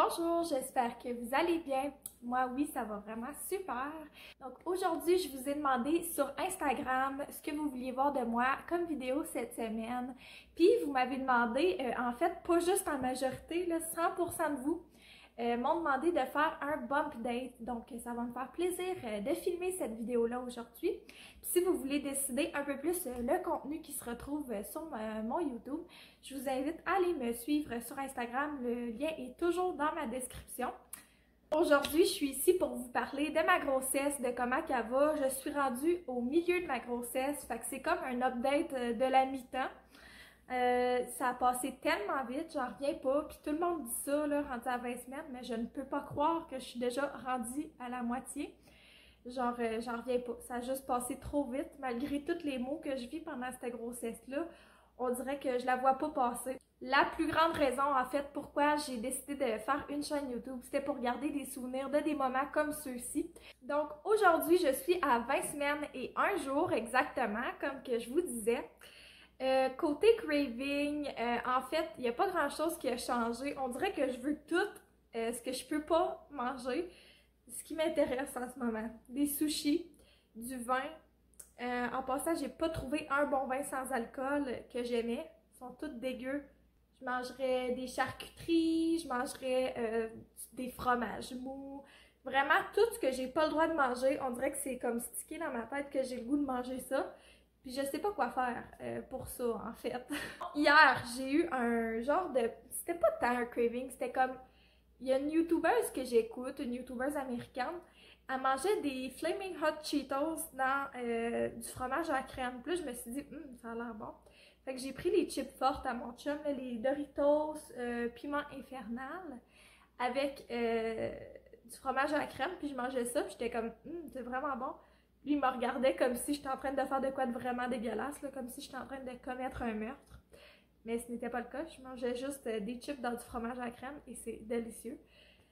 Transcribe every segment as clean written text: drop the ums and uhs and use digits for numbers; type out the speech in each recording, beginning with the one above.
Bonjour, j'espère que vous allez bien. Moi, oui, ça va vraiment super. Donc aujourd'hui, je vous ai demandé sur Instagram ce que vous vouliez voir de moi comme vidéo cette semaine. Puis vous m'avez demandé, en fait, pas juste en majorité, là, 100% de vous m'ont demandé de faire un bump date. Donc ça va me faire plaisir de filmer cette vidéo-là aujourd'hui. Puis si vous voulez décider un peu plus le contenu qui se retrouve sur mon YouTube, je vous invite à aller me suivre sur Instagram. Le lien est toujours dans ma description. Aujourd'hui, je suis ici pour vous parler de ma grossesse, de comment elle va. Je suis rendue au milieu de ma grossesse, fait que c'est comme un update de la mi-temps. Ça a passé tellement vite, j'en reviens pas. Puis tout le monde dit ça, là, rendu à 20 semaines, mais je ne peux pas croire que je suis déjà rendue à la moitié. Genre, j'en reviens pas. Ça a juste passé trop vite, malgré tous les maux que je vis pendant cette grossesse-là. On dirait que je la vois pas passer. La plus grande raison, en fait, pourquoi j'ai décidé de faire une chaîne YouTube, c'était pour garder des souvenirs de des moments comme ceux-ci. Donc, aujourd'hui, je suis à 20 semaines et 1 jour exactement, comme que je vous disais. Côté craving, en fait, il n'y a pas grand-chose qui a changé. On dirait que je veux tout ce que je peux pas manger, ce qui m'intéresse en ce moment. Des sushis, du vin. En passant, j'ai pas trouvé un bon vin sans alcool que j'aimais. Ils sont tous dégueux. Je mangerais des charcuteries, je mangerais des fromages mous. Vraiment, tout ce que j'ai pas le droit de manger, on dirait que c'est comme stické dans ma tête que j'ai le goût de manger ça. Puis je sais pas quoi faire pour ça, en fait. Hier, j'ai eu un genre de... C'était pas tant un craving, c'était comme... Il y a une YouTubeuse que j'écoute, une YouTubeuse américaine. Elle mangeait des Flaming Hot Cheetos dans du fromage à la crème. Puis là, je me suis dit, ça a l'air bon. Fait que j'ai pris les chips fortes à mon chum, là, les Doritos piment infernal, avec du fromage à la crème. Puis je mangeais ça, puis j'étais comme, c'est vraiment bon. Lui, il me regardait comme si j'étais en train de faire de quoi de vraiment dégueulasse, là, comme si j'étais en train de commettre un meurtre. Mais ce n'était pas le cas. Je mangeais juste des chips dans du fromage à la crème et c'est délicieux.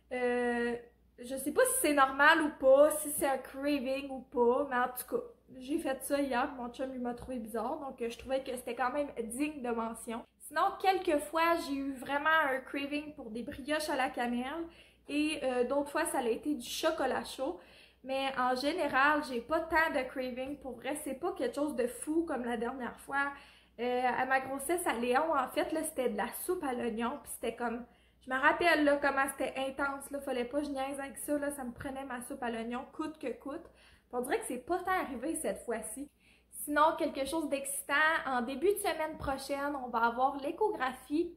Je sais pas si c'est normal ou pas, si c'est un craving ou pas, mais en tout cas, j'ai fait ça hier. Mon chum, il m'a trouvé bizarre, donc je trouvais que c'était quand même digne de mention. Sinon, quelques fois, j'ai eu vraiment un craving pour des brioches à la cannelle et d'autres fois, ça a été du chocolat chaud. Mais en général, j'ai pas tant de craving. Pour vrai, c'est pas quelque chose de fou comme la dernière fois. À ma grossesse à Léon, en fait, là, c'était de la soupe à l'oignon. Puis c'était comme... Je me rappelle là, comment c'était intense. Là, fallait pas que je niaise avec ça. Là, ça me prenait ma soupe à l'oignon, coûte que coûte. Puis on dirait que c'est pas tant arrivé cette fois-ci. Sinon, quelque chose d'excitant. En début de semaine prochaine, on va avoir l'échographie.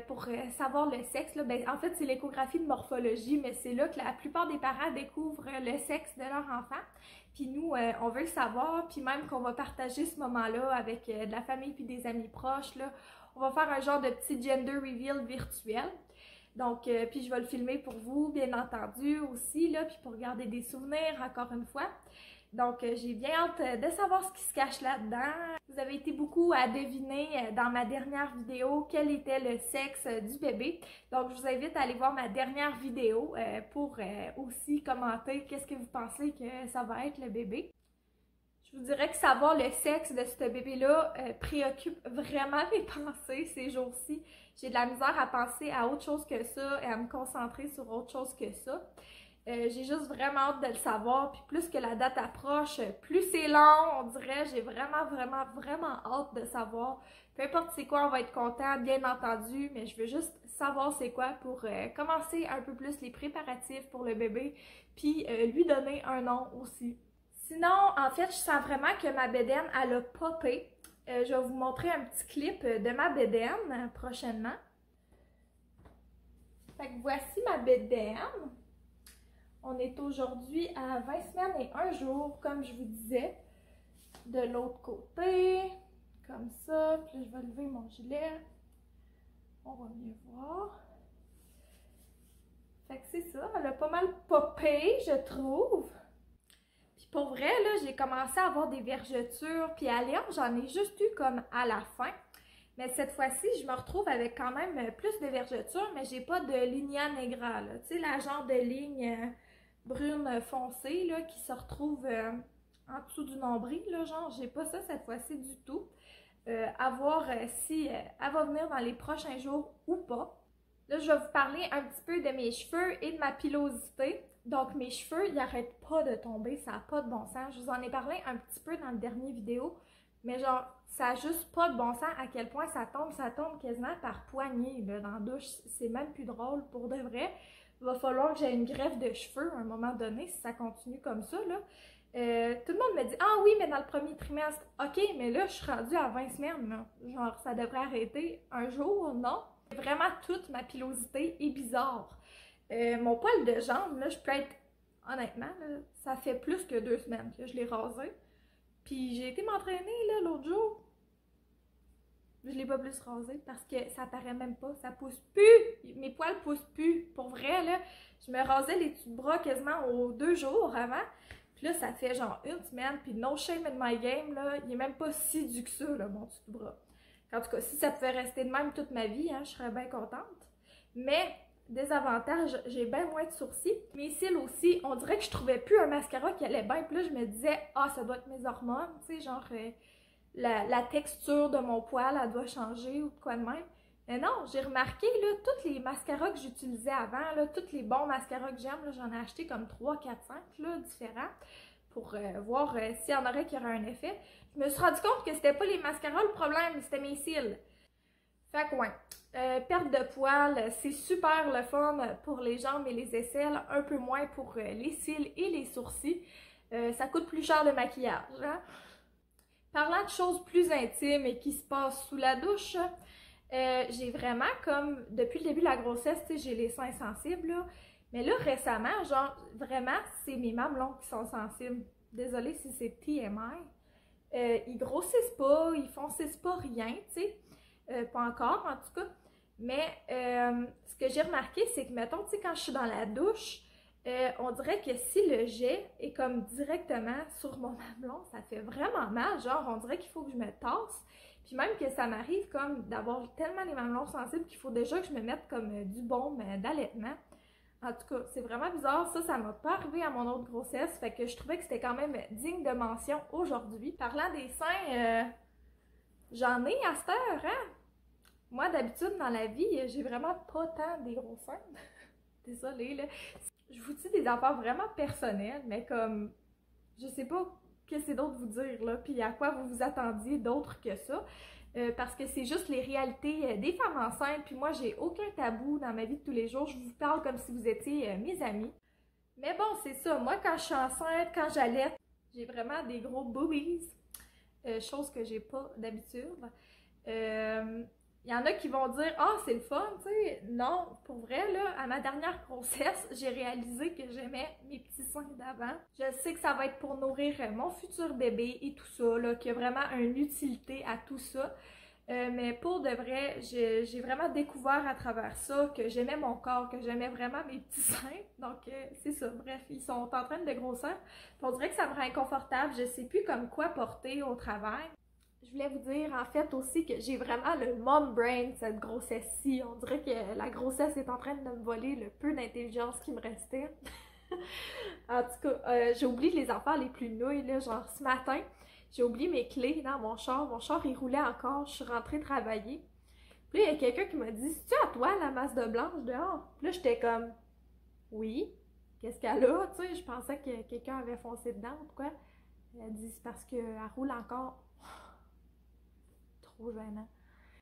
Pour savoir le sexe, là, ben, en fait, c'est l'échographie de morphologie, mais c'est là que la plupart des parents découvrent le sexe de leur enfant. Puis nous, on veut le savoir, puis même qu'on va partager ce moment-là avec de la famille puis des amis proches, là. On va faire un genre de petit gender reveal virtuel. Donc, puis je vais le filmer pour vous, bien entendu, aussi, là, puis pour garder des souvenirs, encore une fois. Donc, j'ai bien hâte de savoir ce qui se cache là-dedans. Vous avez été beaucoup à deviner dans ma dernière vidéo quel était le sexe du bébé. Donc, je vous invite à aller voir ma dernière vidéo pour aussi commenter qu'est-ce que vous pensez que ça va être le bébé. Je vous dirais que savoir le sexe de ce bébé-là préoccupe vraiment mes pensées ces jours-ci. J'ai de la misère à penser à autre chose que ça et à me concentrer sur autre chose que ça. J'ai juste vraiment hâte de le savoir, puis plus que la date approche, plus c'est long, on dirait, j'ai vraiment hâte de savoir. Peu importe c'est quoi, on va être content, bien entendu, mais je veux juste savoir c'est quoi pour commencer un peu plus les préparatifs pour le bébé, puis lui donner un nom aussi. Sinon, en fait, je sens vraiment que ma bédaine, elle a popé. Je vais vous montrer un petit clip de ma bédaine prochainement. Fait que voici ma bédaine. On est aujourd'hui à 20 semaines et 1 jour, comme je vous disais. De l'autre côté, comme ça. Puis là, je vais lever mon gilet. On va mieux voir. Fait que c'est ça, elle a pas mal popé, je trouve. Puis pour vrai, là, j'ai commencé à avoir des vergetures. Puis à Léon, j'en ai juste eu comme à la fin. Mais cette fois-ci, je me retrouve avec quand même plus de vergetures, mais j'ai pas de linea negra, là. Tu sais, la genre de ligne... brune foncée là, qui se retrouve en dessous du nombril, là, genre j'ai pas ça cette fois-ci du tout. À voir si elle va venir dans les prochains jours ou pas. Là, je vais vous parler un petit peu de mes cheveux et de ma pilosité. Donc, mes cheveux, ils n'arrêtent pas de tomber, ça n'a pas de bon sens. Je vous en ai parlé un petit peu dans le dernier vidéo, mais genre, ça n'a juste pas de bon sens à quel point ça tombe quasiment par poignée, là, dans la douche. C'est même plus drôle pour de vrai. Il va falloir que j'aie une greffe de cheveux à un moment donné si ça continue comme ça, là. Tout le monde me dit « Ah oui, mais dans le premier trimestre. » Ok, mais là, je suis rendue à 20 semaines, là. Genre, ça devrait arrêter un jour, non? Vraiment, toute ma pilosité est bizarre. Mon poil de jambe, là, je peux être... Honnêtement, là, ça fait plus que 2 semaines que je l'ai rasé. Puis j'ai été m'entraîner, là, l'autre jour. Je l'ai pas plus rasé parce que ça paraît même pas, ça pousse plus. Mes poils poussent plus. Pour vrai, là, je me rasais les dessus de bras quasiment aux 2 jours avant. Puis là, ça fait genre 1 semaine, puis no shame in my game, là, il est même pas si dur que ça, là, mon dessus de bras. En tout cas, si ça pouvait rester de même toute ma vie, hein, je serais bien contente. Mais, désavantage, j'ai bien moins de sourcils. Mes cils aussi, on dirait que je trouvais plus un mascara qui allait bien. Puis là, je me disais, ah, ça doit être mes hormones, tu sais, genre, la texture de mon poil, elle doit changer ou quoi de même. Mais non, j'ai remarqué, là, tous les mascaras que j'utilisais avant, là, tous les bons mascaras que j'aime, j'en ai acheté comme 3, 4, 5, là, différents, pour voir s'il y en aurait qui auraient un effet. Je me suis rendu compte que c'était pas les mascaras le problème, c'était mes cils. Fait que ouais, perte de poils, c'est super le fun pour les jambes et les aisselles, un peu moins pour les cils et les sourcils. Ça coûte plus cher le maquillage, hein? Parlant de choses plus intimes et qui se passent sous la douche, j'ai vraiment comme, depuis le début de la grossesse, tu sais, j'ai les seins sensibles, là. Mais là, récemment, genre, vraiment, c'est mes mamelons qui sont sensibles. Désolée si c'est TMI. Ils grossissent pas, ils foncissent pas rien, tu sais. Pas encore, en tout cas. Mais ce que j'ai remarqué, c'est que, mettons, tu sais, quand je suis dans la douche, on dirait que si le jet est comme directement sur mon mamelon, ça fait vraiment mal. Genre, on dirait qu'il faut que je me tasse. Puis même que ça m'arrive comme d'avoir tellement les mamelons sensibles qu'il faut déjà que je me mette comme du baume d'allaitement. En tout cas, c'est vraiment bizarre. Ça m'a pas arrivé à mon autre grossesse. Fait que je trouvais que c'était quand même digne de mention aujourd'hui. Parlant des seins, j'en ai à cette heure, hein? Moi, d'habitude, dans la vie, j'ai vraiment pas tant des gros seins. Désolée, là. Je vous dis des affaires vraiment personnelles, mais comme, je sais pas que c'est d'autre vous dire, là, puis à quoi vous vous attendiez d'autre que ça. Parce que c'est juste les réalités des femmes enceintes, puis moi, j'ai aucun tabou dans ma vie de tous les jours. Je vous parle comme si vous étiez mes amis. Mais bon, c'est ça. Moi, quand je suis enceinte, quand j'allaite, j'ai vraiment des gros boobies. Chose que j'ai pas d'habitude. Il y en a qui vont dire « Ah, c'est le fun, tu sais. » Non, pour vrai, là, à ma dernière grossesse, j'ai réalisé que j'aimais mes petits seins d'avant. Je sais que ça va être pour nourrir mon futur bébé et tout ça, là, qu'il y a vraiment une utilité à tout ça. Mais pour de vrai, j'ai vraiment découvert à travers ça que j'aimais mon corps, que j'aimais vraiment mes petits seins. Donc, c'est ça. Bref, ils sont en train de grossir. Puis on dirait que ça me rend inconfortable. Je sais plus comme quoi porter au travail. Je voulais vous dire en fait aussi que j'ai vraiment le mom brain cette grossesse-ci. On dirait que la grossesse est en train de me voler le peu d'intelligence qui me restait. En tout cas, j'ai oublié les affaires les plus nouilles, là, genre ce matin, j'ai oublié mes clés dans mon char. Mon char, il roulait encore, je suis rentrée travailler. Puis là, il y a quelqu'un qui m'a dit « C'est-tu à toi la masse de blanche dehors? » Puis là, j'étais comme « Oui. Qu'est-ce qu'elle a? » Tu sais, je pensais que quelqu'un avait foncé dedans ou quoi. Elle a dit « C'est parce qu'elle roule encore. » Trop gênant.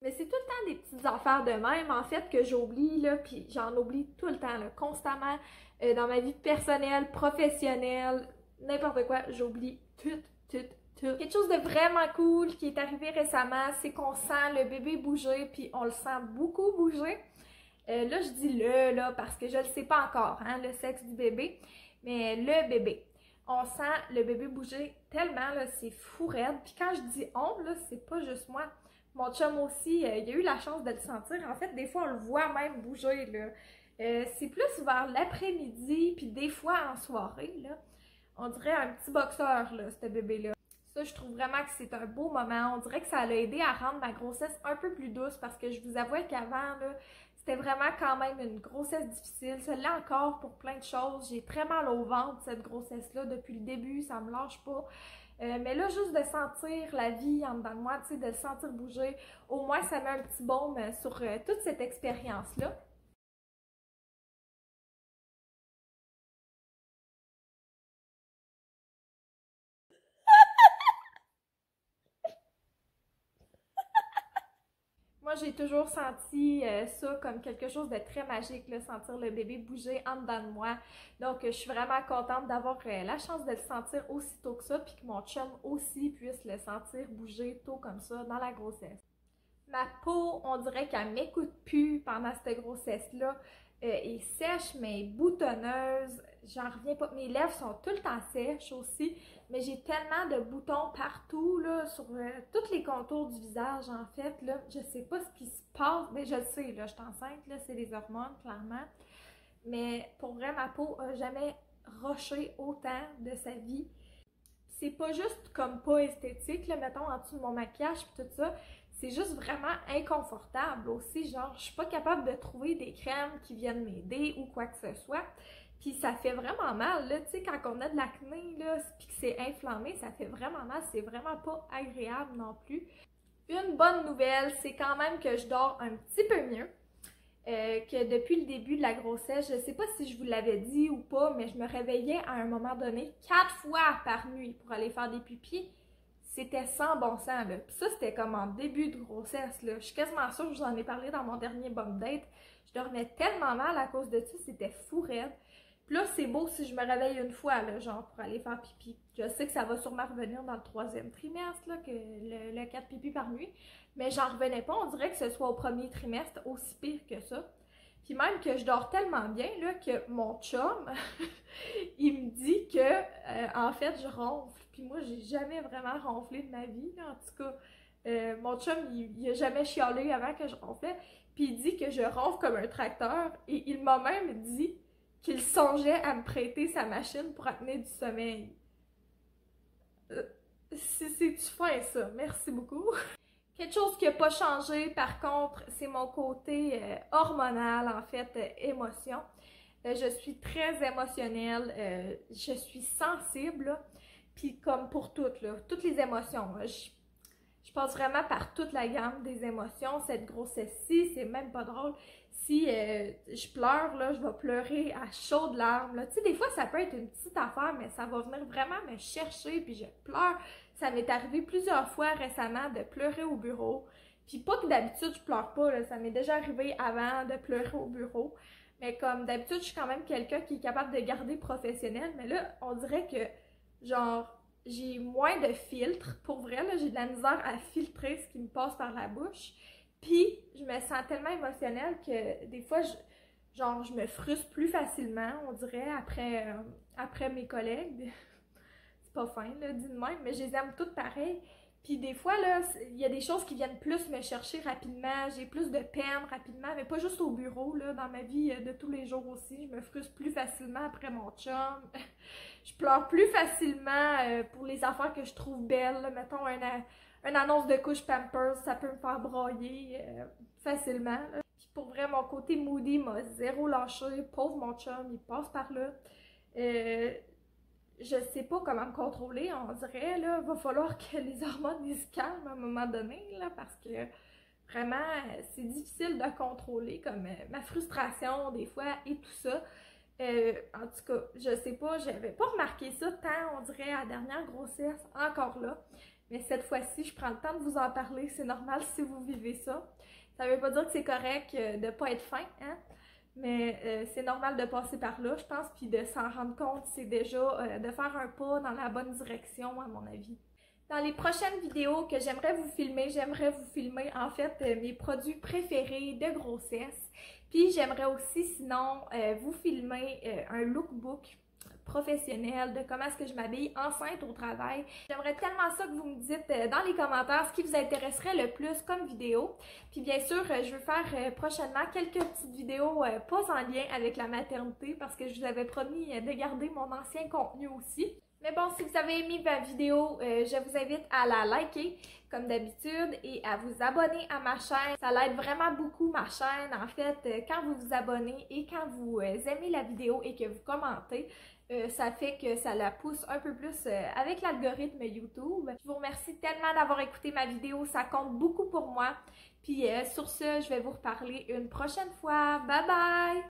Mais c'est tout le temps des petites affaires de même, en fait, que j'oublie, là, puis j'en oublie tout le temps, là, constamment, dans ma vie personnelle, professionnelle, n'importe quoi, j'oublie tout. Quelque chose de vraiment cool qui est arrivé récemment, c'est qu'on sent le bébé bouger, puis on le sent beaucoup bouger. Là, je dis le, là, parce que je le sais pas encore, hein, le sexe du bébé, mais le bébé. On sent le bébé bouger tellement, là, c'est fou raide. Puis quand je dis on, là, c'est pas juste moi. Mon chum aussi, il a eu la chance de le sentir. En fait, des fois, on le voit même bouger, là. C'est plus vers l'après-midi, puis des fois en soirée, là. On dirait un petit boxeur, là, ce bébé-là. Ça, je trouve vraiment que c'est un beau moment. On dirait que ça l'a aidé à rendre ma grossesse un peu plus douce, parce que je vous avouais qu'avant, là, c'était vraiment quand même une grossesse difficile. Ça l'est encore pour plein de choses. J'ai très mal au ventre, cette grossesse-là, depuis le début. Ça me lâche pas. Mais là, juste de sentir la vie en dedans de moi, tu sais, de le sentir bouger, au moins, ça met un petit baume sur toute cette expérience-là. j'ai toujours senti ça comme quelque chose de très magique, là, sentir le bébé bouger en dedans de moi. Donc, je suis vraiment contente d'avoir la chance de le sentir aussi tôt que ça, puis que mon chum aussi puisse le sentir bouger tôt comme ça dans la grossesse. Ma peau, on dirait qu'elle m'écoute plus pendant cette grossesse-là. Est sèche, mais boutonneuse. J'en reviens pas. Mes lèvres sont tout le temps sèches aussi. Mais j'ai tellement de boutons partout, là, sur tous les contours du visage, en fait. Là, je sais pas ce qui se passe. Mais je le sais, là, je suis enceinte, là, c'est les hormones, clairement. Mais pour vrai, ma peau a jamais roché autant de sa vie. C'est pas juste comme pas esthétique, là, mettons, en dessous de mon maquillage et tout ça. C'est juste vraiment inconfortable aussi, genre je suis pas capable de trouver des crèmes qui viennent m'aider ou quoi que ce soit. Puis ça fait vraiment mal, là, tu sais, quand on a de l'acné, là, puis que c'est inflammé, ça fait vraiment mal, c'est vraiment pas agréable non plus. Une bonne nouvelle, c'est quand même que je dors un petit peu mieux. Que depuis le début de la grossesse, je sais pas si je vous l'avais dit ou pas, mais je me réveillais à un moment donné 4 fois par nuit pour aller faire des pipis. C'était sans bon sens, là. Puis ça, c'était comme en début de grossesse, là. Je suis quasiment sûre que je vous en ai parlé dans mon dernier bum date. Je dormais tellement mal à cause de ça, c'était fou raide. Puis là, c'est beau si je me réveille une fois, là, genre, pour aller faire pipi. Je sais que ça va sûrement revenir dans le 3e trimestre, là, que le 4 pipi par nuit. Mais j'en revenais pas, on dirait que ce soit au 1er trimestre, aussi pire que ça. Puis même que je dors tellement bien, là, que mon chum, il me dit que, en fait, je ronfle. Puis moi, j'ai jamais vraiment ronflé de ma vie, là. En tout cas, mon chum, il a jamais chialé avant que je ronflais. Puis il dit que je ronfle comme un tracteur. Et il m'a même dit qu'il songeait à me prêter sa machine pour apnée du sommeil. C'est-tu fin, ça? Merci beaucoup. Quelque chose qui n'a pas changé, par contre, c'est mon côté hormonal, en fait, émotion. Je suis très émotionnelle, je suis sensible, puis comme pour toutes, là, toutes les émotions. Je passe vraiment par toute la gamme des émotions. Cette grossesse-ci, c'est même pas drôle. Si je pleure, là, je vais pleurer à chaudes larmes. Tu sais, des fois, ça peut être une petite affaire, mais ça va venir vraiment me chercher, puis je pleure. Ça m'est arrivé plusieurs fois récemment de pleurer au bureau. Puis pas que d'habitude, je pleure pas, là. Ça m'est déjà arrivé avant de pleurer au bureau. Mais comme d'habitude, je suis quand même quelqu'un qui est capable de garder professionnel. Mais là, on dirait que, genre, j'ai moins de filtre. Pour vrai, là, j'ai de la misère à filtrer ce qui me passe par la bouche. Puis, je me sens tellement émotionnelle que des fois, je me frustre plus facilement, on dirait, après mes collègues. C'est pas fin, là, dit de même, mais je les aime toutes pareilles. Puis des fois, là, il y a des choses qui viennent plus me chercher rapidement, j'ai plus de peine rapidement, mais pas juste au bureau, là, dans ma vie de tous les jours aussi. Je me frustre plus facilement après mon chum. Je pleure plus facilement pour les affaires que je trouve belles, là. Mettons une annonce de couche Pampers, ça peut me faire brailler facilement, là. Puis pour vrai, mon côté moody m'a zéro lâché. Pauvre mon chum, il passe par là. Je sais pas comment me contrôler, on dirait, là. Va falloir que les hormones se calment à un moment donné, là, parce que vraiment, c'est difficile de contrôler, comme ma frustration des fois et tout ça. En tout cas, je sais pas, j'avais pas remarqué ça tant, on dirait, à la dernière grossesse, encore là. Mais cette fois-ci, je prends le temps de vous en parler, c'est normal si vous vivez ça. Ça veut pas dire que c'est correct de pas être fin, hein? Mais c'est normal de passer par là, je pense, puis de s'en rendre compte, c'est déjà de faire un pas dans la bonne direction, à mon avis. Dans les prochaines vidéos que j'aimerais vous filmer en fait mes produits préférés de grossesse. Puis j'aimerais aussi sinon vous filmer un lookbook professionnel de comment est-ce que je m'habille enceinte au travail. J'aimerais tellement ça que vous me dites dans les commentaires ce qui vous intéresserait le plus comme vidéo. Puis bien sûr, je veux faire prochainement quelques petites vidéos pas en lien avec la maternité parce que je vous avais promis de garder mon ancien contenu aussi. Mais bon, si vous avez aimé ma vidéo, je vous invite à la liker comme d'habitude et à vous abonner à ma chaîne. Ça l'aide vraiment beaucoup ma chaîne. En fait, quand vous vous abonnez et quand vous aimez la vidéo et que vous commentez, ça fait que ça la pousse un peu plus avec l'algorithme YouTube. Je vous remercie tellement d'avoir écouté ma vidéo, ça compte beaucoup pour moi. Puis sur ce, je vais vous reparler une prochaine fois. Bye bye!